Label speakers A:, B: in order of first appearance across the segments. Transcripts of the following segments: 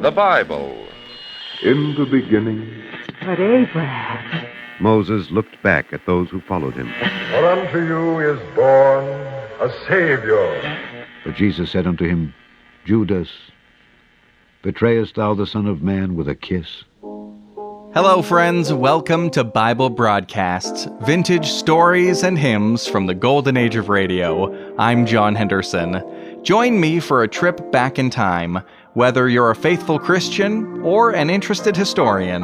A: the Bible.
B: In the beginning.
C: But Abraham.
D: Moses looked back at those who followed him.
E: For unto you is born a Savior.
D: But Jesus said unto him, Judas, betrayest thou the Son of Man with a kiss?
F: Hello, friends. Welcome to Bible Broadcasts, vintage stories and hymns from the golden age of radio. I'm John Henderson. Join me for a trip back in time, whether you're a faithful Christian or an interested historian.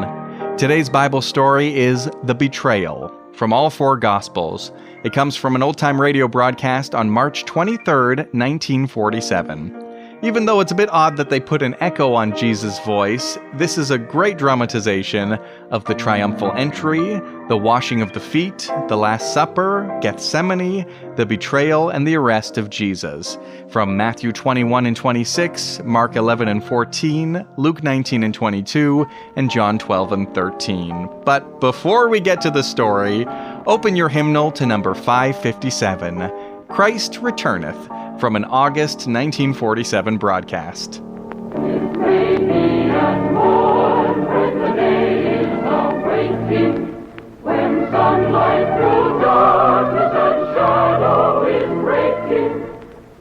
F: Today's Bible story is The Betrayal, from all four Gospels. It comes from an old-time radio broadcast on March 23rd, 1947. Even though it's a bit odd that they put an echo on Jesus' voice, this is a great dramatization of the triumphal entry, the washing of the feet, the Last Supper, Gethsemane, the betrayal, and the arrest of Jesus. From Matthew 21 and 26, Mark 11 and 14, Luke 19 and 22, and John 12 and 13. But before we get to the story, open your hymnal to number 557, Christ Returneth, from an August 1947 broadcast.
G: It may be at morn when the day is awaiting, when sunlight through darkness and shadow is breaking,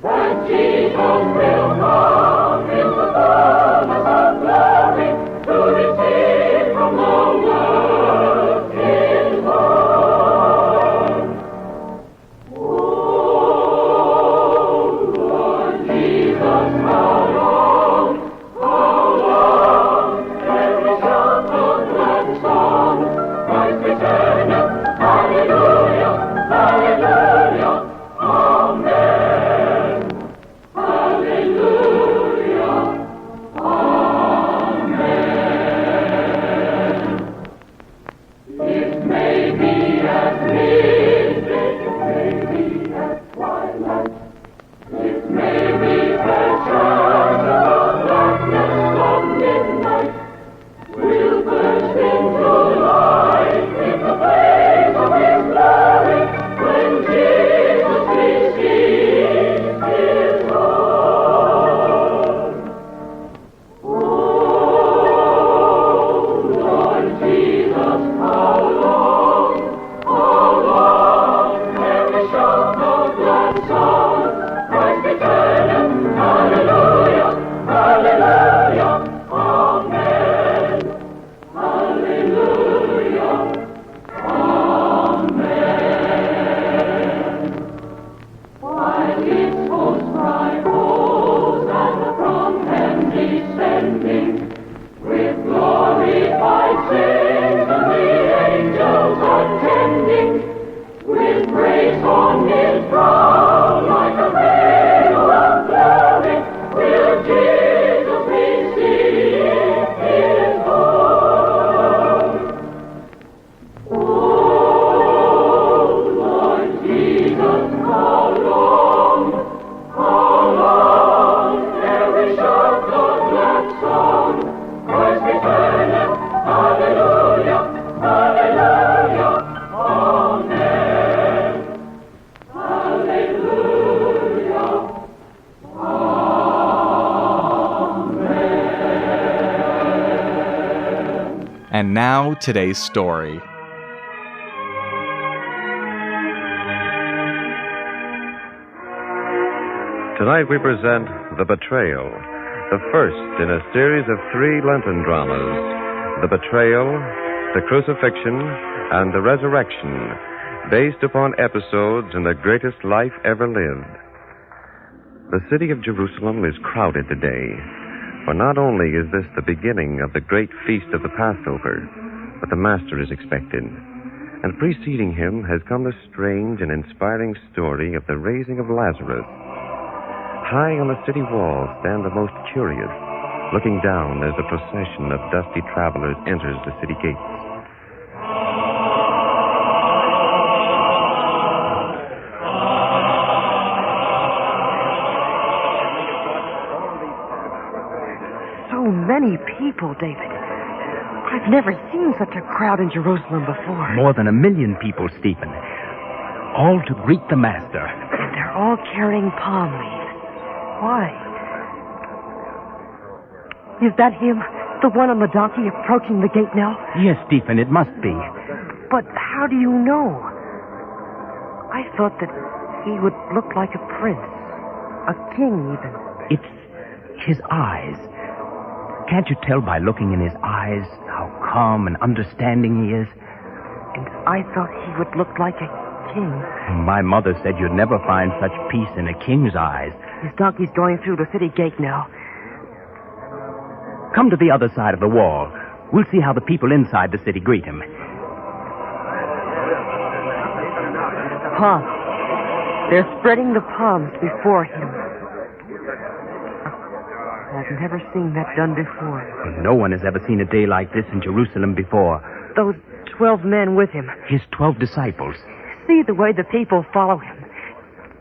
G: that Jesus will come in the fullness of glory to receive from the world his own.
F: And now, today's story.
H: Tonight we present The Betrayal, the first in a series of 3 Lenten dramas. The Betrayal, the Crucifixion, and the Resurrection, based upon episodes in the greatest life ever lived. The city of Jerusalem is crowded today, for not only is this the beginning of the great feast of the Passover, but the Master is expected. And preceding him has come the strange and inspiring story of the raising of Lazarus. High on the city wall stand the most curious, looking down as the procession of dusty travelers enters the city gates.
C: Many people, David. I've never seen such a crowd in Jerusalem before.
I: More than 1 million people, Stephen. All to greet the Master.
C: And they're all carrying palm leaves. Why? Is that him? The one on the donkey approaching the gate now?
I: Yes, Stephen, it must be.
C: But how do you know? I thought that he would look like a prince. A king, even.
I: It's his eyes. Can't you tell by looking in his eyes how calm and understanding he is?
C: And I thought he would look like a king.
I: My mother said you'd never find such peace in a king's eyes.
C: His donkey's going through the city gate now.
I: Come to the other side of the wall. We'll see how the people inside the city greet him.
C: Palms. They're spreading the palms before him. I've never seen that done before.
I: No one has ever seen a day like this in Jerusalem before.
C: Those 12 men with him.
I: His 12 disciples.
C: See the way the people follow him.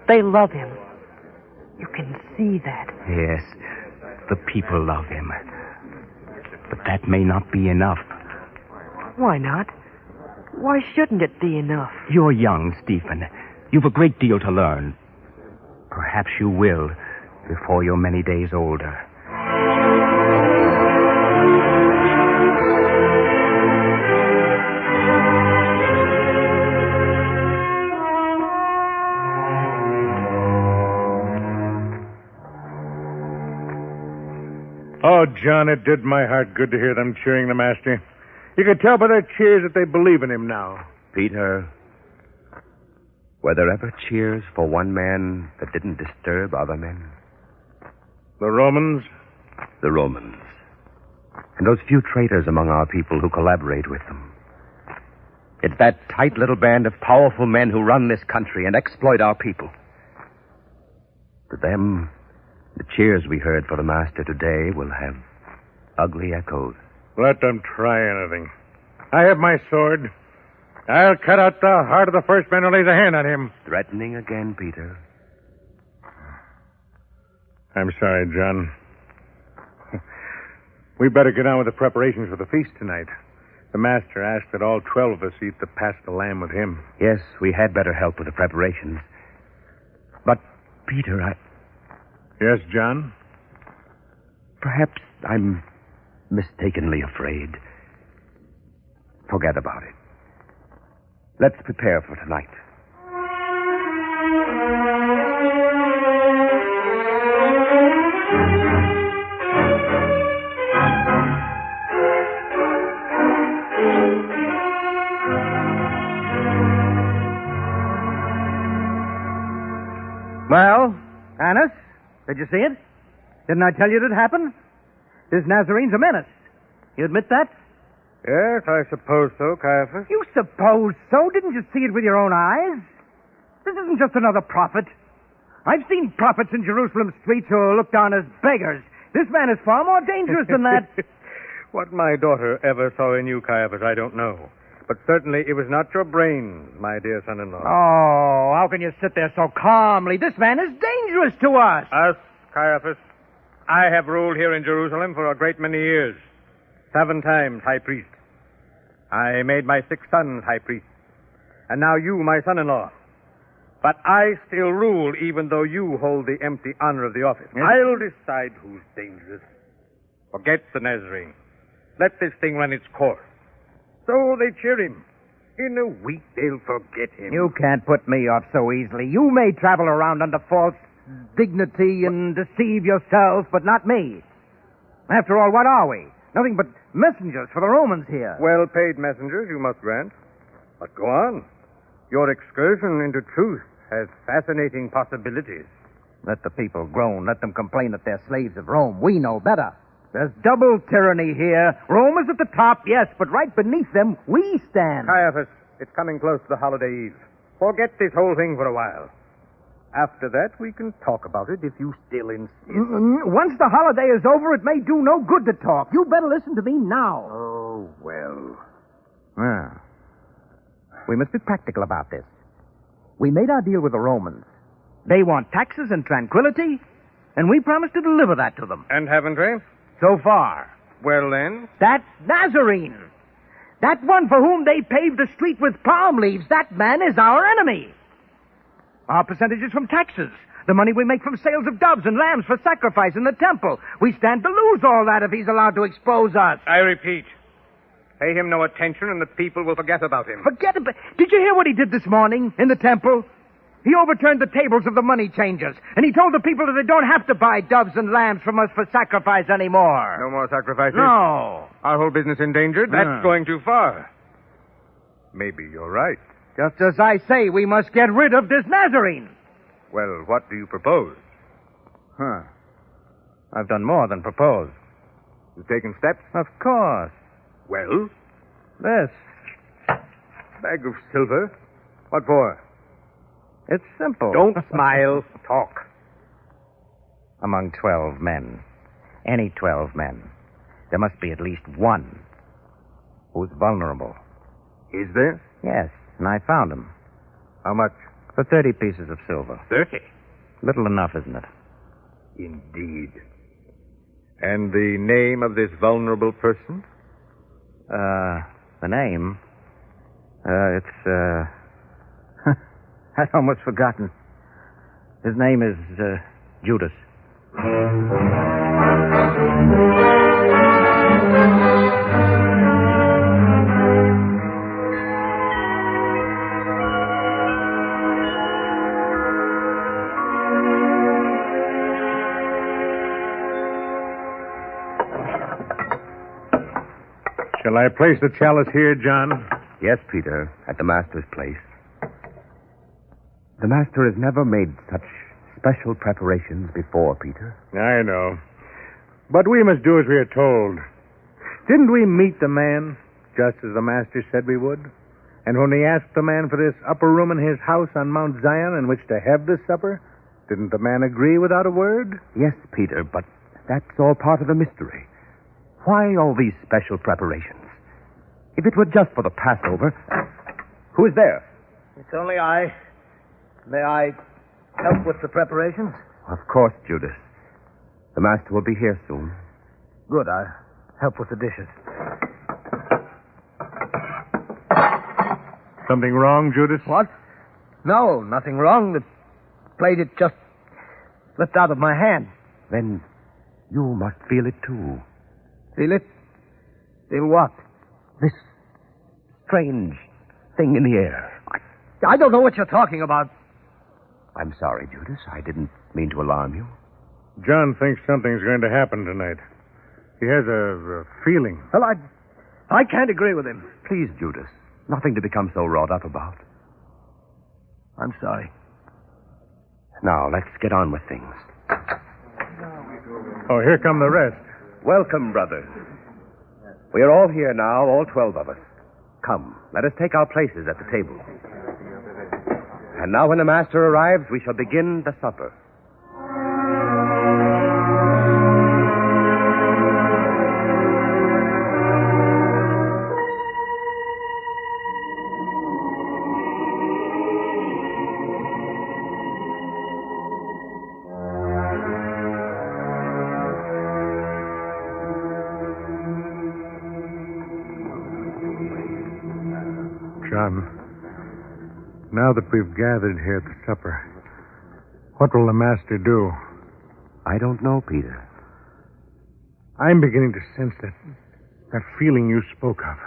C: They love him. You can see that.
I: Yes, the people love him. But that may not be enough.
C: Why not? Why shouldn't it be enough?
I: You're young, Stephen. You've a great deal to learn. Perhaps you will before you're many days older.
A: Oh, John, it did my heart good to hear them cheering the master. You could tell by their cheers that they believe in him now.
H: Peter, were there ever cheers for one man that didn't disturb other men?
A: The Romans?
H: The Romans. And those few traitors among our people who collaborate with them. It's that tight little band of powerful men who run this country and exploit our people. To them, the cheers we heard for the master today will have ugly echoes.
A: Let them try anything. I have my sword. I'll cut out the heart of the first man who lays a hand on him.
H: Threatening again, Peter.
A: I'm sorry, John. We better get on with the preparations for the feast tonight. The master asked that all 12 of us eat the Paschal lamb with him.
H: Yes, we had better help with the preparations. But, Peter,
A: Yes, John?
H: Perhaps I'm mistakenly afraid. Forget about it. Let's prepare for tonight.
J: Well, Annas, did you see it? Didn't I tell you it'd happen? This Nazarene's a menace. You admit that?
A: Yes, I suppose so, Caiaphas.
J: You suppose so? Didn't you see it with your own eyes? This isn't just another prophet. I've seen prophets in Jerusalem streets who look down as beggars. This man is far more dangerous than that.
A: What my daughter ever saw in you, Caiaphas, I don't know. But certainly it was not your brains, my dear son-in-law.
J: Oh, how can you sit there so calmly? This man is dangerous to us.
A: Us, Caiaphas. I have ruled here in Jerusalem for a great many years. 7 times high priest. I made my 6 sons high priests. And now you, my son-in-law. But I still rule even though you hold the empty honor of the office. Yes. I'll decide who's dangerous. Forget the Nazarene. Let this thing run its course. So they cheer him. In a week, they'll forget him.
J: You can't put me off so easily. You may travel around under false dignity and deceive yourself, but not me. After all, what are we? Nothing but messengers for the Romans here.
A: Well-paid messengers, you must grant. But go on. Your excursion into truth has fascinating possibilities.
J: Let the people groan. Let them complain that they're slaves of Rome. We know better. There's double tyranny here. Rome is at the top, yes, but right beneath them, we stand.
A: Caiaphas, it's coming close to the holiday eve. Forget this whole thing for a while. After that, we can talk about it if you still insist.
J: Once the holiday is over, it may do no good to talk. You better listen to me now.
A: Oh, well.
J: We must be practical about this. We made our deal with the Romans. They want taxes and tranquility, and we promised to deliver that to them.
A: And haven't we?
J: So far.
A: Well, then?
J: That Nazarene. That one for whom they paved the street with palm leaves. That man is our enemy. Our percentage is from taxes. The money we make from sales of doves and lambs for sacrifice in the temple. We stand to lose all that if he's allowed to expose us.
A: I repeat, pay him no attention and the people will forget about him.
J: Forget about... Did you hear what he did this morning in the temple? He overturned the tables of the money changers, and he told the people that they don't have to buy doves and lambs from us for sacrifice anymore.
A: No more sacrifices?
J: No.
A: Our whole business endangered? That's going too far. Maybe you're right.
J: Just as I say, we must get rid of this Nazarene.
A: Well, what do you propose?
J: I've done more than propose.
A: You've taken steps?
J: Of course.
A: Well?
J: This.
A: Bag of silver? What for?
J: It's simple.
A: Don't smile. Talk.
J: Among 12 men, any 12 men, there must be at least one who's vulnerable.
A: Is there?
J: Yes, and I found him.
A: How much?
J: For 30 pieces of silver.
A: 30?
J: Little enough, isn't it?
A: Indeed. And the name of this vulnerable person?
J: The name? It's, I'd almost forgotten. His name is, Judas.
A: Shall I place the chalice here, John?
I: Yes, Peter, at the master's place. The master has never made such special preparations before, Peter.
A: I know. But we must do as we are told. Didn't we meet the man just as the master said we would? And when he asked the man for this upper room in his house on Mount Zion in which to have this supper, didn't the man agree without a word?
I: Yes, Peter, but that's all part of the mystery. Why all these special preparations? If it were just for the Passover... Who is there?
J: It's only I. May I help with the preparations?
I: Of course, Judas. The master will be here soon.
J: Good, I'll help with the dishes.
A: Something wrong, Judas?
J: What? No, nothing wrong. The plate, it just slipped out of my hand.
I: Then you must feel it, too.
J: Feel it? Feel what?
I: This strange thing in the air.
J: I don't know what you're talking about.
I: I'm sorry, Judas. I didn't mean to alarm you.
A: John thinks something's going to happen tonight. He has a feeling.
J: Well, I can't agree with him.
I: Please, Judas. Nothing to become so wrought up about.
J: I'm sorry.
I: Now, let's get on with things.
A: Oh, here come the rest.
I: Welcome, brothers. We are all here now, all 12 of us. Come, let us take our places at the table. And now when the master arrives, we shall begin the supper.
A: John, now that we've gathered here at the supper, what will the master do?
I: I don't know, Peter.
A: I'm beginning to sense that feeling you spoke of.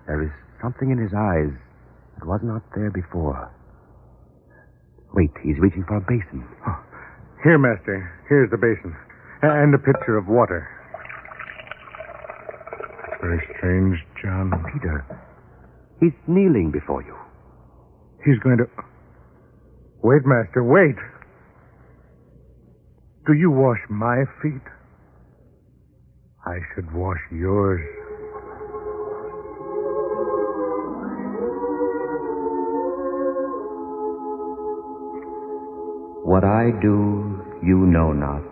I: There is something in his eyes that was not there before. Wait, he's reaching for a basin.
A: Oh, here, master. Here's the basin. And a pitcher of water. Very strange, John.
I: Peter, he's kneeling before you.
A: He's going to... Wait, master, wait. Do you wash my feet? I should wash yours.
K: What I do, you know not,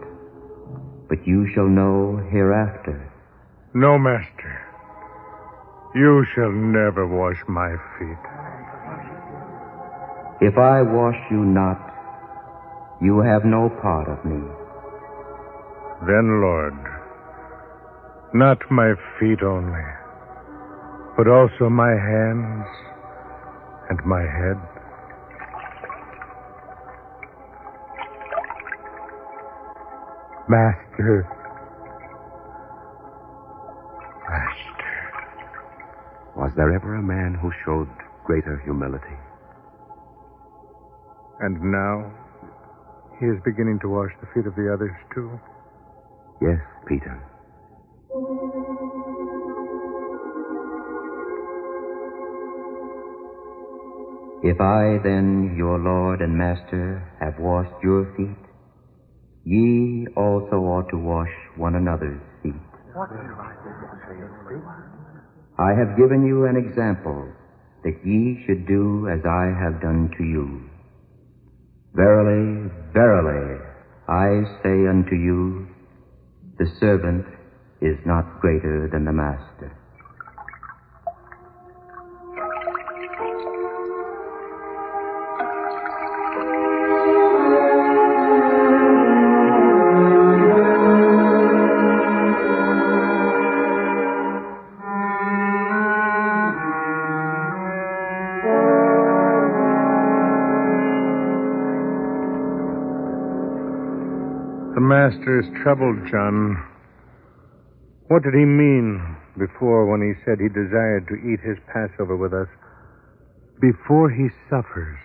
K: but you shall know hereafter.
A: No, master. You shall never wash my feet.
K: If I wash you not, you have no part of me.
A: Then, Lord, not my feet only, but also my hands and my head.
E: Master. Master.
I: Was there ever a man who showed greater humility?
E: And now, he is beginning to wash the feet of the others, too.
I: Yes, Peter.
K: If I then, your Lord and Master, have washed your feet, ye also ought to wash one another's feet. I have given you an example, that ye should do as I have done to you. Verily, verily, I say unto you, the servant is not greater than the master.
E: The master is troubled, John. What did he mean before when he said he desired to eat his Passover with us? Before he suffers.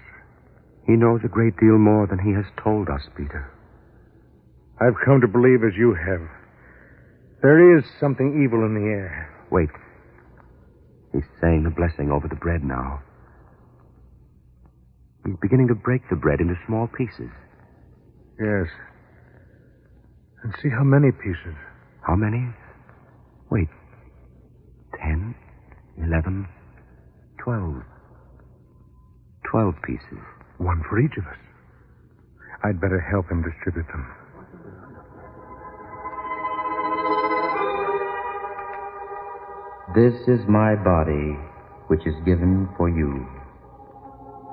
I: He knows a great deal more than he has told us, Peter.
E: I've come to believe as you have. There is something evil in the air.
I: Wait. He's saying a blessing over the bread now. He's beginning to break the bread into small pieces.
E: Yes. And see how many pieces.
I: How many? Wait. 10, 11, 12. 12 pieces.
E: One for each of us. I'd better help him distribute them.
K: This is my body, which is given for you.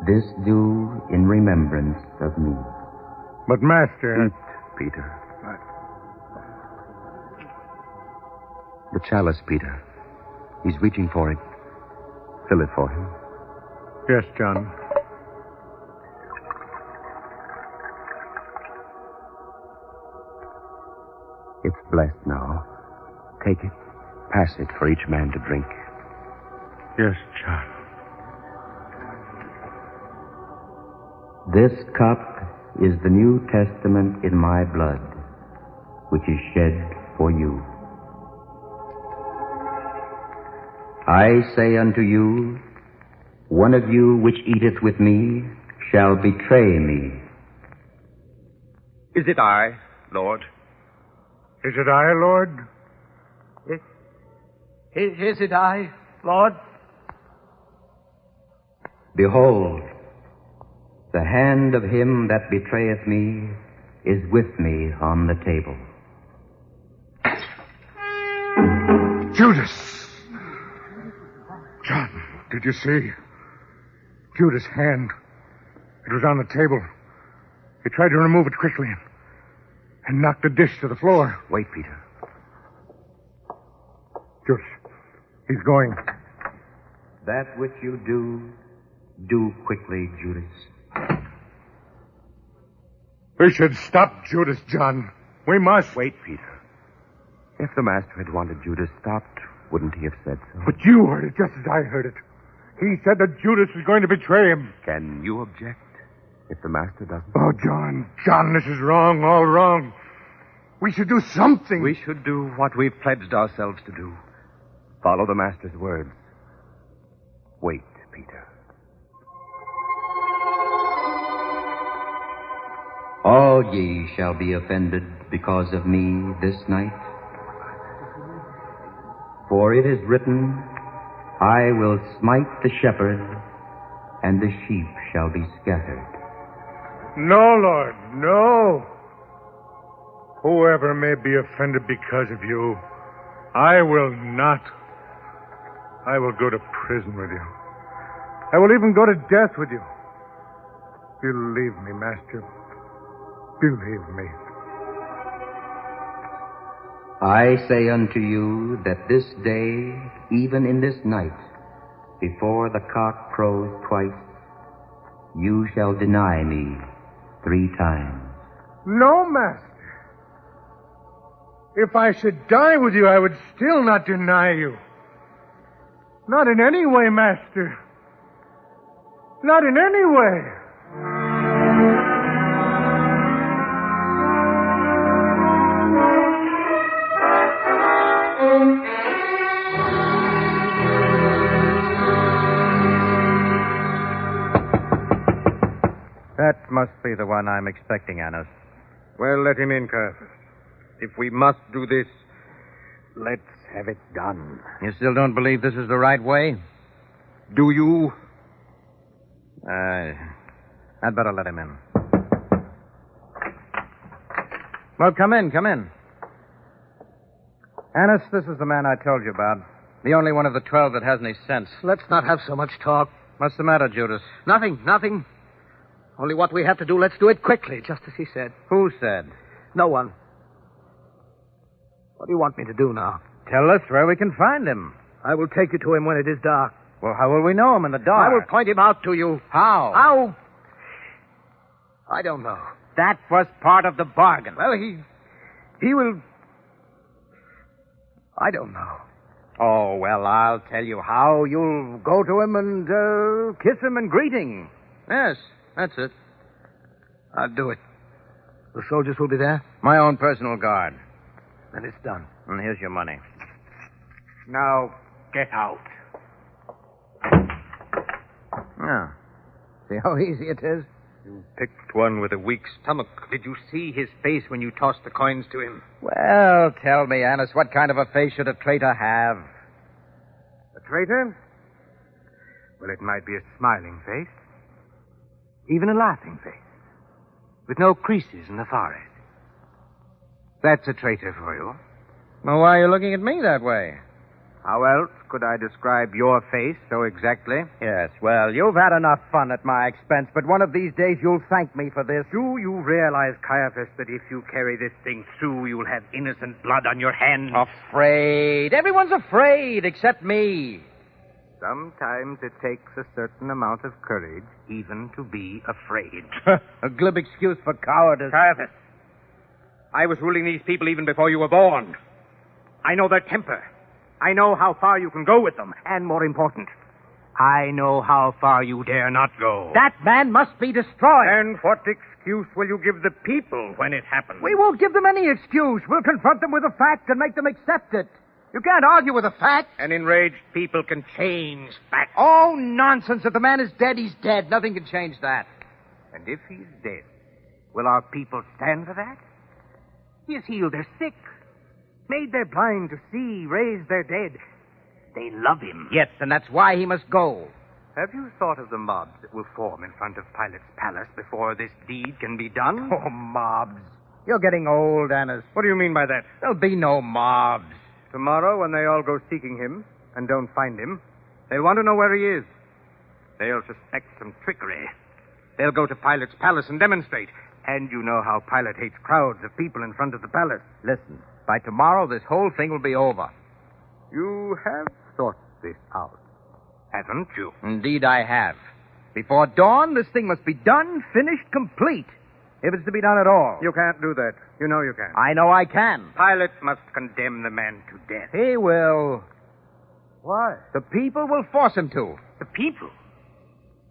K: This do in remembrance of me.
E: But, Master...
I: Eat, Peter. The chalice, Peter. He's reaching for it. Fill it for him.
E: Yes, John.
I: It's blessed now. Take it. Pass it for each man to drink.
E: Yes, John.
K: This cup is the New Testament in my blood, which is shed for you. I say unto you, one of you which eateth with me shall betray me.
I: Is it I, Lord?
E: Is it I, Lord?
J: Is it I, Lord?
K: Behold, the hand of him that betrayeth me is with me on the table.
E: Judas! John, did you see? Judas' hand. It was on the table. He tried to remove it quickly and knocked the dish to the floor.
I: Wait, Peter.
E: Judas, he's going.
K: That which you do quickly, Judas.
E: We should stop Judas, John. We must.
I: Wait, Peter. If the master had wanted Judas stopped, wouldn't he have said so?
E: But you heard it just as I heard it. He said that Judas was going to betray him.
I: Can you object if the master doesn't?
E: Oh, John, this is wrong, all wrong. We should do something.
I: We should do what we've pledged ourselves to do. Follow the master's words. Wait, Peter.
K: All ye shall be offended because of me this night. For it is written, I will smite the shepherd, and the sheep shall be scattered.
E: No, Lord, no. Whoever may be offended because of you, I will not. I will go to prison with you. I will even go to death with you. You leave me, Master. You leave me.
K: I say unto you that this day, even in this night, before the cock crows twice, you shall deny me 3 times.
E: No, Master. If I should die with you, I would still not deny you. Not in any way, Master. Not in any way.
A: That must be the one I'm expecting, Annas.
I: Well, let him in, Caiaphas. If we must do this, let's have it done.
J: You still don't believe this is the right way?
I: Do you?
A: I'd better let him in. Well, come in. Annas, this is the man I told you about. The only one of the 12 that has any sense.
J: Let's not have so much talk.
A: What's the matter, Judas?
J: Nothing. Only what we have to do, let's do it quickly, just as he said.
A: Who said?
J: No one. What do you want me to do now?
A: Tell us where we can find him.
J: I will take you to him when it is dark.
A: Well, how will we know him in the dark?
J: I will point him out to you.
A: How?
J: How? I don't know.
A: That was part of the bargain.
J: Well, he will... I don't know.
A: Oh, well, I'll tell you how. You'll go to him and kiss him and greeting.
J: Yes, that's it. I'll do it. The soldiers will be there?
A: My own personal guard.
J: Then it's done.
A: And here's your money.
J: Now, get out.
A: Yeah. See how easy it is?
I: You picked one with a weak stomach. Did you see his face when you tossed the coins to him?
A: Well, tell me, Annas, what kind of a face should a traitor have?
I: A traitor? Well, it might be a smiling face. Even a laughing face. With no creases in the forehead. That's a traitor for you.
A: Well, why are you looking at me that way?
I: How else could I describe your face so exactly?
A: Yes, well, you've had enough fun at my expense, but one of these days you'll thank me for this.
I: Do you realize, Caiaphas, that if you carry this thing through, you'll have innocent blood on your hands?
A: Afraid. Everyone's afraid, except me.
I: Sometimes it takes a certain amount of courage even to be afraid.
A: A glib excuse for cowardice.
I: Caiaphas, I was ruling these people even before you were born. I know their temper. I know how far you can go with them. And more important, I know how far you dare not go.
J: That man must be destroyed.
I: And what excuse will you give the people when it happens?
J: We won't give them any excuse. We'll confront them with a fact and make them accept it. You can't argue with a fact.
I: An enraged people can change facts.
J: Oh, nonsense. If the man is dead, he's dead. Nothing can change that.
I: And if he's dead, will our people stand for that? He has healed their sick, made their blind to see, raised their dead. They love him.
J: Yes, and that's why he must go.
I: Have you thought of the mobs that will form in front of Pilate's palace before this deed can be done?
A: Oh, mobs. You're getting old, Annas.
I: What do you mean by that?
A: There'll be no mobs.
I: Tomorrow, when they all go seeking him and don't find him, they'll want to know where he is. They'll suspect some trickery. They'll go to Pilate's palace and demonstrate. And you know how Pilate hates crowds of people in front of the palace.
A: Listen, by tomorrow, this whole thing will be over.
I: You have thought this out, haven't you?
A: Indeed, I have. Before dawn, this thing must be done, finished, complete. If it's to be done at all.
I: You can't do that. You know you can't.
A: I know I can.
I: Pilate must condemn the man to death.
A: He will.
I: Why?
A: The people will force him to.
I: The people?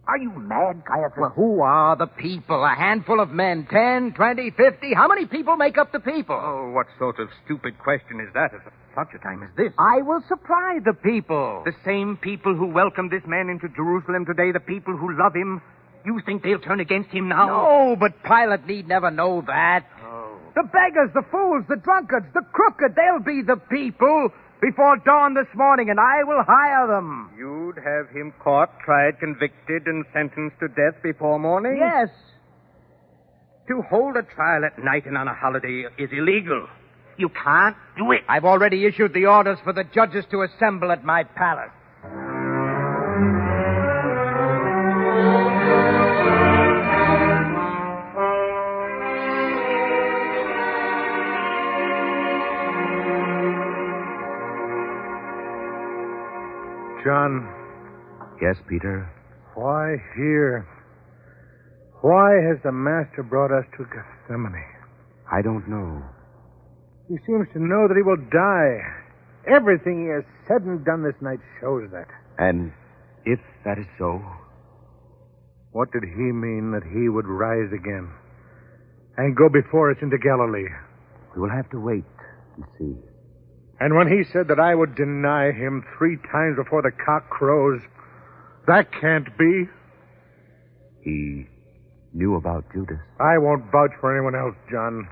I: Are you mad, Caiaphas?
A: Well, who are the people? A handful of men. 10, 20, 50. How many people make up the people?
I: Oh, what sort of stupid question is that at such a time as this?
A: I will supply the people.
I: The same people who welcomed this man into Jerusalem today, the people who love him. You think they'll turn against him now?
A: No, but Pilate need never know that.
I: Oh.
A: The beggars, the fools, the drunkards, the crooked, they'll be the people before dawn this morning, and I will hire them.
I: You'd have him caught, tried, convicted, and sentenced to death before morning?
A: Yes.
I: To hold a trial at night and on a holiday is illegal. You can't do it.
A: I've already issued the orders for the judges to assemble at my palace.
E: John.
I: Yes, Peter?
E: Why here? Why has the Master brought us to Gethsemane?
I: I don't know.
E: He seems to know that he will die. Everything he has said and done this night shows that.
I: And if that is so,
E: what did he mean that he would rise again and go before us into Galilee?
I: we will have to wait and see.
E: And when he said that I would deny him 3 times before the cock crows, that can't be.
I: He knew about Judas.
E: I won't vouch for anyone else, John.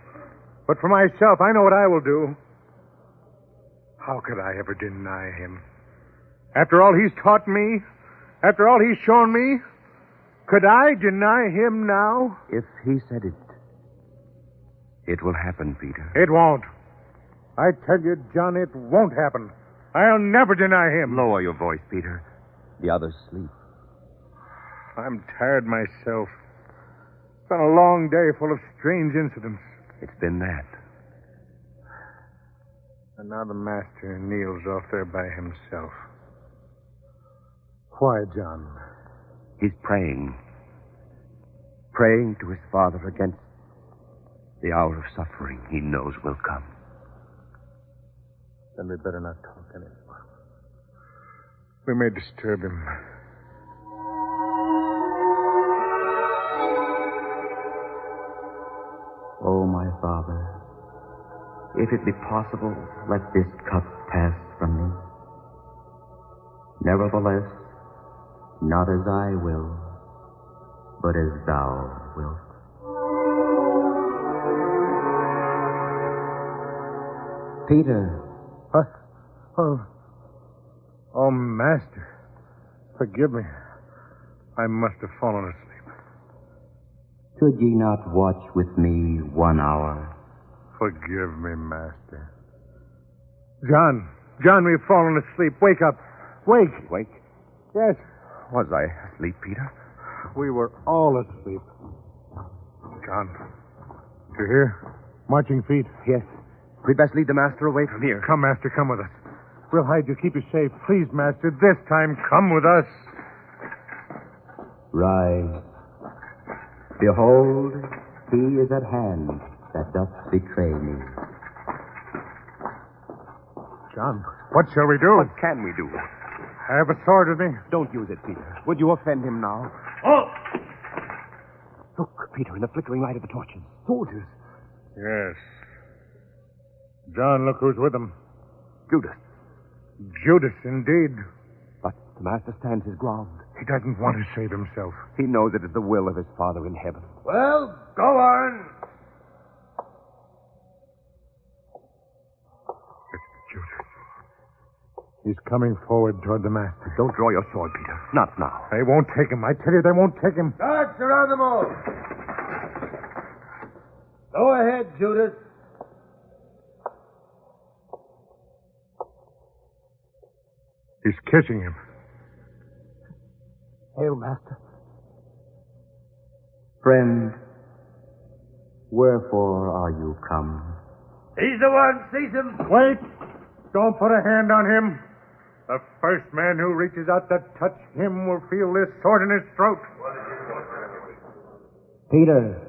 E: But for myself, I know what I will do. How could I ever deny him? After all he's taught me, after all he's shown me, could I deny him now?
I: If he said it, it will happen, Peter.
E: It won't. I tell you, John, it won't happen. I'll never deny him.
I: Lower your voice, Peter. The others sleep.
E: I'm tired myself. It's been a long day full of strange incidents.
I: It's been that.
E: And now the master kneels off there by himself. Why, John?
I: He's praying. Praying to his Father against the hour of suffering he knows will come.
E: Then we better not talk anymore. We may disturb him.
K: Oh, my Father, if it be possible, let this cup pass from me. Nevertheless, not as I will, but as thou wilt. Peter.
E: What? Oh, Master. Forgive me. I must have fallen asleep.
K: Could ye not watch with me 1 hour?
E: Forgive me, Master. John, we've fallen asleep. Wake up. Wake.
I: Wake?
E: Yes.
I: Was I asleep, Peter?
E: We were all asleep. John, you hear? Marching feet.
I: Yes. We'd best lead the master away from here.
E: Come, Master, come with us. We'll hide you, keep you safe. Please, Master, this time come with us.
K: Rise. Behold, he is at hand that doth betray me.
E: John, what shall we do?
I: What can we do?
E: I have a sword with me.
I: Don't use it, Peter. Would you offend him now?
E: Oh!
I: Look, Peter, in the flickering light of the torches. Soldiers.
E: Yes. John, look who's with them.
I: Judas.
E: Judas, indeed.
I: But the master stands his ground.
E: He doesn't want to save himself.
I: He knows it is the will of his Father in heaven.
J: Well, go on.
E: It's Judas. He's coming forward toward the master.
I: Don't draw your sword, Peter. Not now.
E: They won't take him. I tell you, they won't take him.
J: Guards, surround them all. Go ahead, Judas.
E: He's kissing him.
J: Hail, Master.
K: Friend, wherefore are you come?
J: He's the one, seize him.
E: Wait! Don't put a hand on him. The first man who reaches out to touch him will feel this sword in his throat.
K: Peter,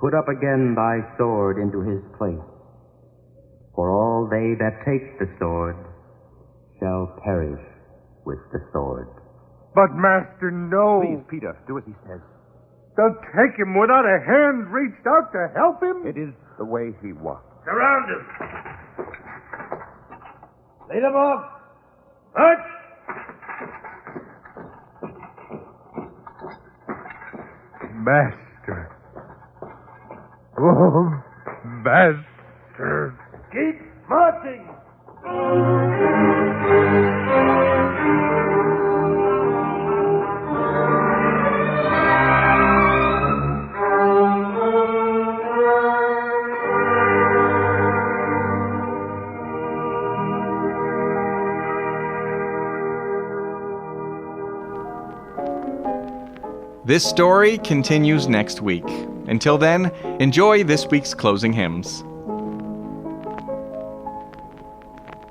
K: put up again thy sword into his place. For all they that take the sword shall perish with the sword.
E: But, Master, no.
I: Please, Peter, do as he says.
E: They'll take him without a hand reached out to help him?
I: It is the way he wants.
J: Surround him. Lead him off. March.
E: Master. Oh, Master.
J: Keep marching.
F: This story continues next week. Until then, enjoy this week's closing hymns.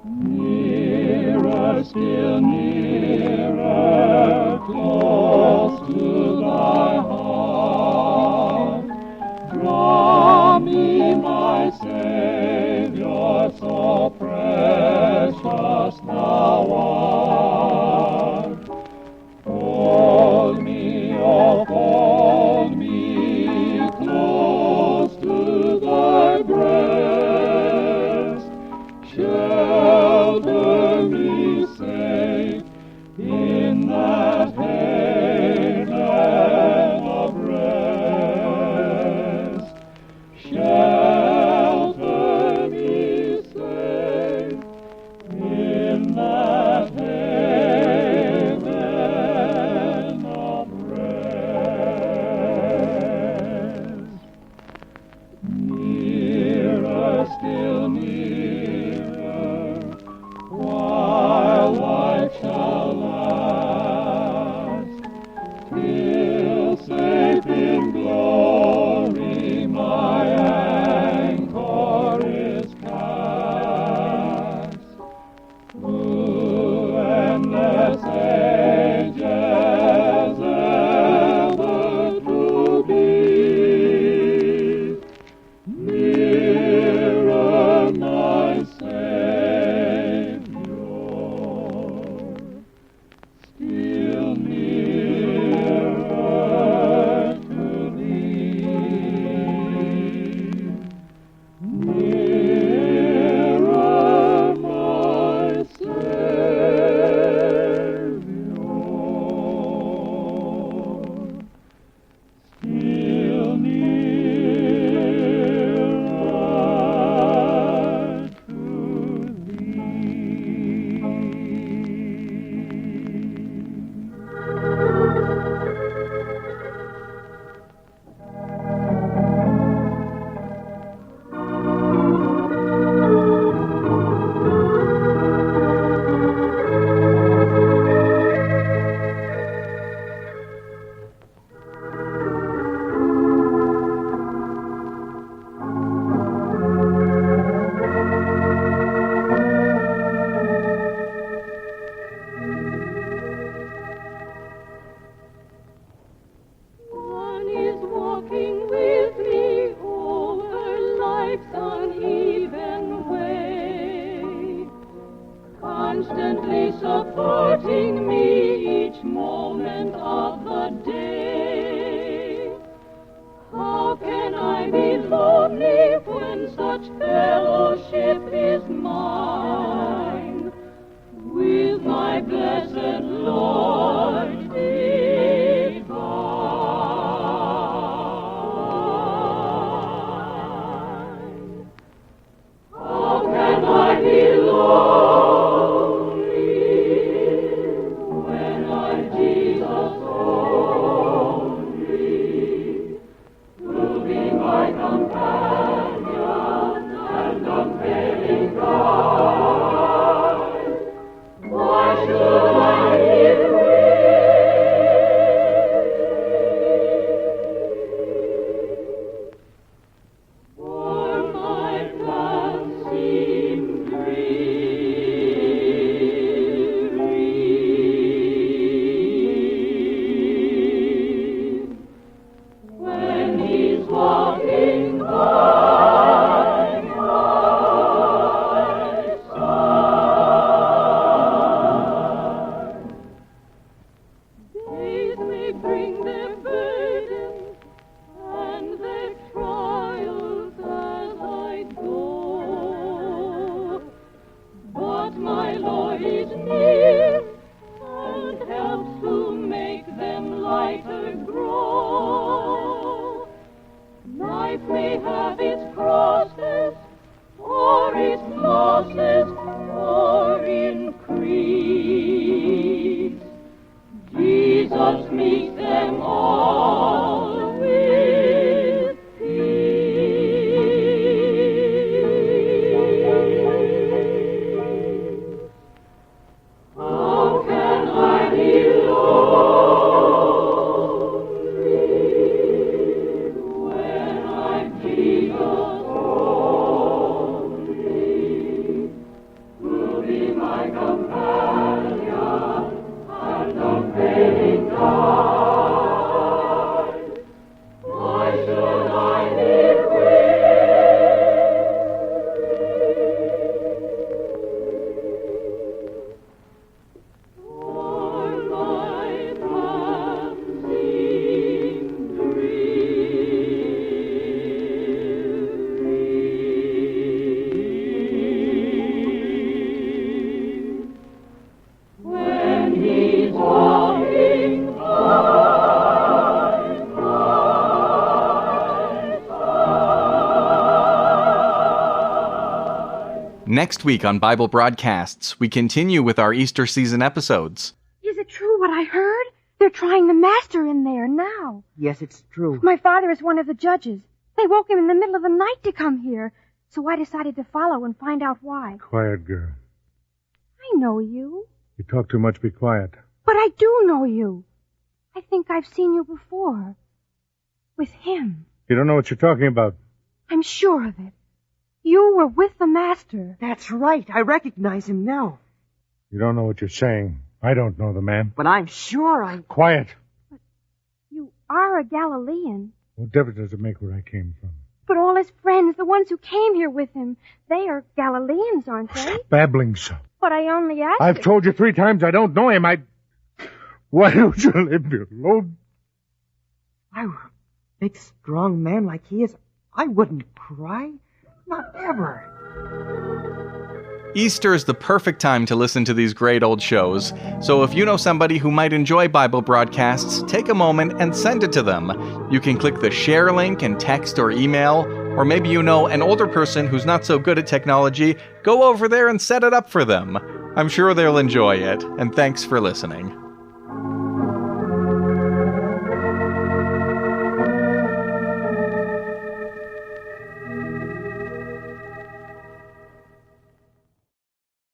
G: Nearer, still nearer, close to thy heart. Draw me, my Savior. constantly supporting me each moment of the day. How can I be lonely when such fellowship is mine with my blessed Lord divine? How can I be lonely when I'm Jesus only, will be my companion and unfailing guide? Why should I live weary? For my path seemed dreary. When he's walking by my side. Days may bring their burdens and their trials as I go, but my Lord is near and helps to make them lighter grow. Life may have its crosses, or its losses, or increase. Jesus meets them all with peace. How can I be lonely when I'm Jesus only, will be my companion and unfailing guide? Why should I live for my path seemed dreary. When he's walking by my side.
F: Next week on Bible Broadcasts, we continue with our Easter season episodes.
L: Is it true what I heard? They're trying the master in there now.
C: Yes, it's true.
L: My father is one of the judges. They woke him in the middle of the night to come here, so I decided to follow and find out why.
E: Quiet, girl.
L: I know you.
E: You talk too much. Be quiet.
L: But I do know you. I think I've seen you before. With him.
E: You don't know what you're talking about.
L: I'm sure of it. You were with the master.
C: That's right. I recognize him now.
E: You don't know what you're saying. I don't know the man.
C: But I'm sure I...
E: Quiet.
L: You are a Galilean.
E: What difference does it make where I came from?
L: But all his friends, the ones who came here with him, they are Galileans, aren't they?
E: Babbling so.
L: But I only asked
E: I've told you 3 times I don't know him. Why don't you leave me alone?
C: I were a big, strong man like he is. I wouldn't cry. Not ever.
F: Easter is the perfect time to listen to these great old shows, so if you know somebody who might enjoy Bible broadcasts, take a moment and send it to them. You can click the share link and text or email, or maybe you know an older person who's not so good at technology, go over there and set it up for them. I'm sure they'll enjoy it, and thanks for listening.